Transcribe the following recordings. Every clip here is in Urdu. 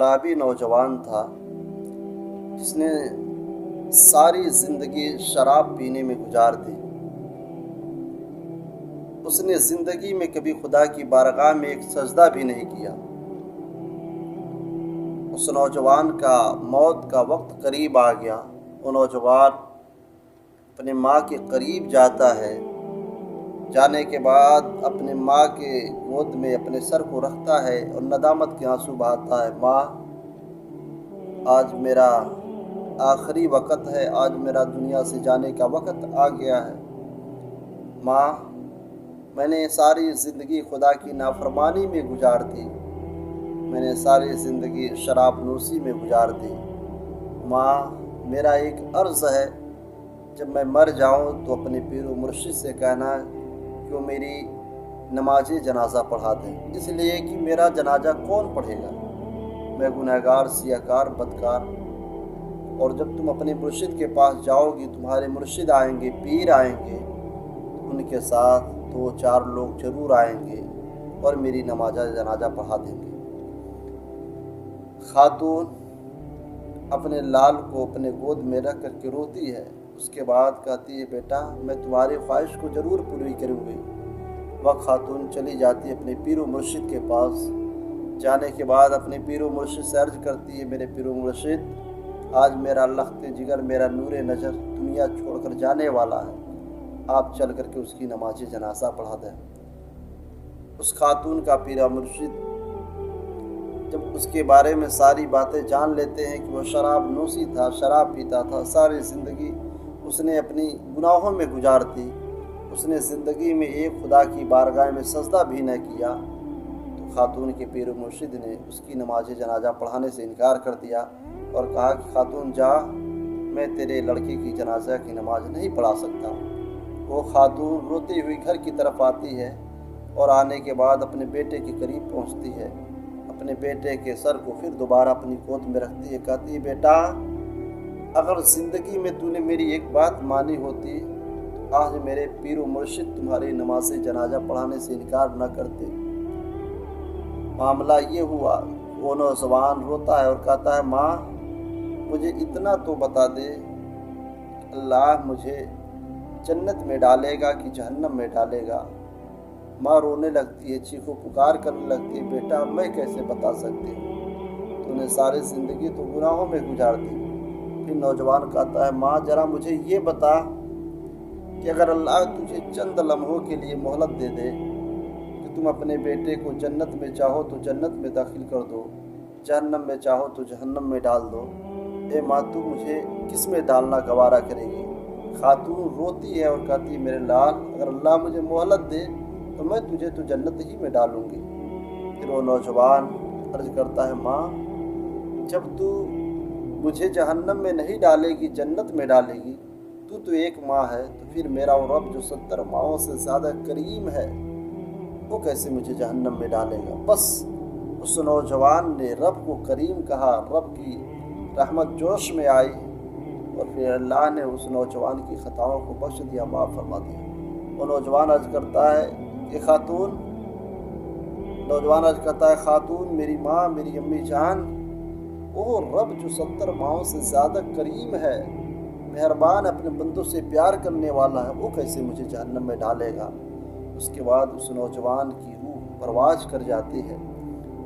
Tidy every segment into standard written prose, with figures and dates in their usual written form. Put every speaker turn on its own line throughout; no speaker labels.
شرابی نوجوان تھا جس نے ساری زندگی شراب پینے میں گزار دی۔ اس نے زندگی میں کبھی خدا کی بارگاہ میں ایک سجدہ بھی نہیں کیا۔ اس نوجوان کا موت کا وقت قریب آ گیا۔ وہ نوجوان اپنے ماں کے قریب جاتا ہے، جانے کے بعد اپنے ماں کے گود میں اپنے سر کو رکھتا ہے اور ندامت کے آنسو بہاتا ہے۔ ماں، آج میرا آخری وقت ہے، آج میرا دنیا سے جانے کا وقت آ گیا ہے۔ ماں، میں نے ساری زندگی خدا کی نافرمانی میں گزار دی، میں نے ساری زندگی شراب نوشی میں گزار دی۔ ماں، میرا ایک عرض ہے، جب میں مر جاؤں تو اپنے پیر و مرشد سے کہنا کہ وہ میری نماز جنازہ پڑھا دیں، اس لیے کہ میرا جنازہ کون پڑھے گا؟ میں گنہگار، سیاہکار، بدکار۔ اور جب تم اپنے مرشد کے پاس جاؤ گی، تمہارے مرشد آئیں گے، پیر آئیں گے، ان کے ساتھ 2-4 لوگ ضرور آئیں گے اور میری نماز جنازہ پڑھا دیں گے۔ خاتون اپنے لال کو اپنے گود میں رکھ کر کے روتی ہے۔ اس کے بعد کہتی ہے، بیٹا میں تمہاری خواہش کو ضرور پوری کروں گی۔ وہ خاتون چلی جاتی ہے اپنے پیر و مرشد کے پاس۔ جانے کے بعد اپنے پیر و مرشد سے عرض کرتی ہے، میرے پیر و مرشد، آج میرا لخت جگر، میرا نور نظر دنیا چھوڑ کر جانے والا ہے، آپ چل کر کے اس کی نماز جنازہ پڑھا دیں۔ اس خاتون کا پیر و مرشد جب اس کے بارے میں ساری باتیں جان لیتے ہیں کہ وہ شراب نوشی تھا، شراب پیتا تھا، ساری زندگی اس نے اپنی گناہوں میں گزار دی، اس نے زندگی میں ایک خدا کی بارگاہ میں سجدہ بھی نہ کیا، تو خاتون کے پیر و مرشد نے اس کی نماز جنازہ پڑھانے سے انکار کر دیا اور کہا کہ خاتون جا، میں تیرے لڑکے کی جنازہ کی نماز نہیں پڑھا سکتا۔ وہ خاتون روتی ہوئی گھر کی طرف آتی ہے اور آنے کے بعد اپنے بیٹے کے قریب پہنچتی ہے، اپنے بیٹے کے سر کو پھر دوبارہ اپنی گود میں رکھتی ہے، کہتی ہے، بیٹا اگر زندگی میں تو نے میری ایک بات مانی ہوتی، آج میرے پیر و مرشد تمہاری نماز جنازہ پڑھانے سے انکار نہ کرتے۔ معاملہ یہ ہوا، وہ نوجوان روتا ہے اور کہتا ہے، ماں مجھے اتنا تو بتا دے، اللہ مجھے جنت میں ڈالے گا کہ جہنم میں ڈالے گا؟ ماں رونے لگتی ہے، چیخو پکار کرنے لگتی ہے، بیٹا میں کیسے بتا سکتی ہوں، تو نے ساری زندگی تو گناہوں میں گزار دی۔ پھر نوجوان کہتا ہے، ماں ذرا مجھے یہ بتا کہ اگر اللہ تجھے چند لمحوں کے لیے مہلت دے دے کہ تم اپنے بیٹے کو جنت میں چاہو تو جنت میں داخل کر دو، جہنم میں چاہو تو جہنم میں ڈال دو، اے ماں تو مجھے کس میں ڈالنا گوارا کرے گی؟ خاتون روتی ہے اور کہتی ہے، میرے لال اگر اللہ مجھے مہلت دے تو میں تجھے تو جنت ہی میں ڈالوں گی۔ پھر وہ نوجوان عرض کرتا ہے، ماں جب تو مجھے جہنم میں نہیں ڈالے گی، جنت میں ڈالے گی، تو ایک ماں ہے، تو پھر میرا وہ رب جو 70 ماؤں سے زیادہ کریم ہے، وہ کیسے مجھے جہنم میں ڈالے گا؟ بس اس نوجوان نے رب کو کریم کہا، رب کی رحمت جوش میں آئی اور پھر اللہ نے اس نوجوان کی خطاؤں کو بخش دیا، معاف فرما دیا۔ وہ نوجوان عرض کرتا ہے کہ خاتون میری ماں، میری امی جان، وہ رب جو 70 ماؤں سے زیادہ کریم ہے، مہربان، اپنے بندوں سے پیار کرنے والا ہے، وہ کیسے مجھے جہنم میں ڈالے گا؟ اس کے بعد اس نوجوان کی روح پرواز کر جاتی ہے۔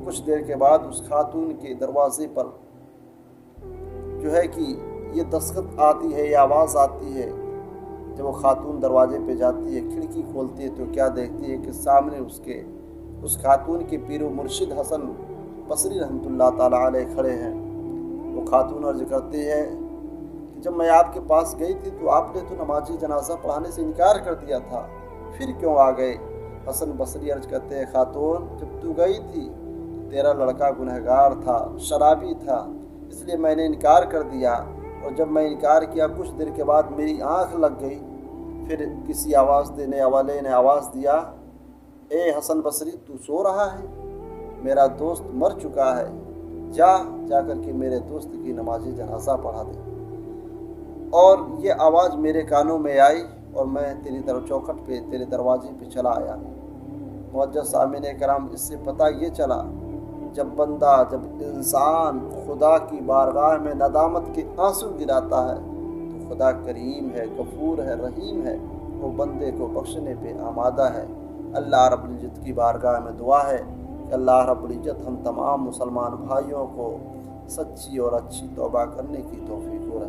کچھ دیر کے بعد اس خاتون کے دروازے پر جو ہے کہ یہ دستخط آتی ہے، یہ آواز آتی ہے۔ جب وہ خاتون دروازے پہ جاتی ہے، کھڑکی کھولتی ہے تو کیا دیکھتی ہے کہ سامنے اس خاتون کے پیر و مرشد حسن بصری رحمۃ اللہ تعالیٰ علیہ کھڑے ہیں۔ وہ خاتون عرض کرتی ہے کہ جب میں آپ کے پاس گئی تھی تو آپ نے تو نماز جنازہ پڑھانے سے انکار کر دیا تھا، پھر کیوں آ گئے؟ حسن بصری عرض کرتے ہیں، خاتون جب تو گئی تھی تیرا لڑکا گنہگار تھا، شرابی تھا، اس لیے میں نے انکار کر دیا، اور جب میں انکار کیا کچھ دیر کے بعد میری آنکھ لگ گئی، پھر کسی آواز دینے والے نے آواز دیا، اے حسن بصری تو سو رہا ہے؟ میرا دوست مر چکا ہے، جا کر کے میرے دوست کی نماز جنازہ پڑھا دے۔ اور یہ آواز میرے کانوں میں آئی اور میں تیری چوکھٹ پہ، تیرے دروازے پہ چلا آیا۔ معزز سامعین کرام، اس سے پتہ یہ چلا جب انسان خدا کی بارگاہ میں ندامت کے آنسو گراتا ہے تو خدا کریم ہے، غفور ہے، رحیم ہے، وہ بندے کو بخشنے پہ آمادہ ہے۔ اللہ رب العزت کی بارگاہ میں دعا ہے کہ اللہ رب العزت ہم تمام مسلمان بھائیوں کو سچی اور اچھی توبہ کرنے کی توفیق